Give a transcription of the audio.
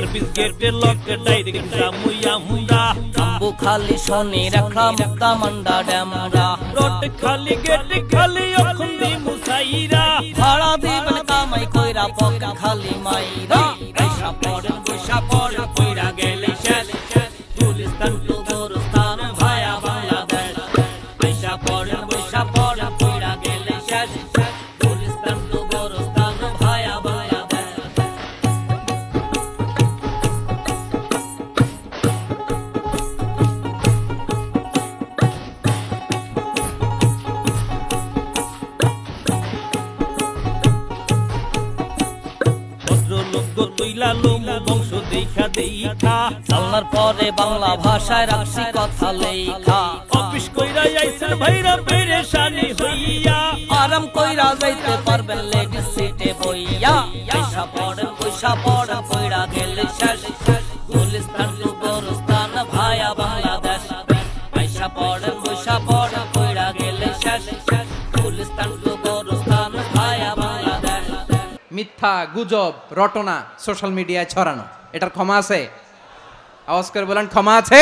Service গেটে lock direct জামুইয়া Mura আম্বু খালি শনি রাখা মুক্তা মান্ডা ড্যামরা রোড খালি গেট খালি এখন দি মুসাইরা ভাড়া দিবেন কামাই কইরা পকেট খালি মাইরা পয়সা পড়ে কইরা গেলে শেষ গুলিস্তান টু গোরস্তান ভায়া বাংলাদেশ পয়সা পড়ে কইরা গেলে শেষ গুলিস্তান টু গোরস্তান ভায়া বাংলাদেশ তুইলা লোমু বংশ দেখা দেখা সালনার পরে বাংলা ভাষায় রাখছি কথা লেখা অফিস কইরা আইছেন ভাইরা পেরেশানি হইয়া আরাম কইরা যাইতে পারবেন লেডিস সিটে বইয়া পয়সা পড়ে কইরা গেলে শেষ গুলিস্তান টু গোরস্তান ভায়া বাংলাদেশ পয়সা পড়ে কইরা গেলে শেষ গুলিস্তান টু গোরস্তান ভায়া বাংলাদেশ মিথ্যা গুজব রটনা সোশ্যাল মিডিয়ায় ছড়ানো এটার ক্ষমা আছে? আওয়াজ করে বলেন ক্ষমা আছে?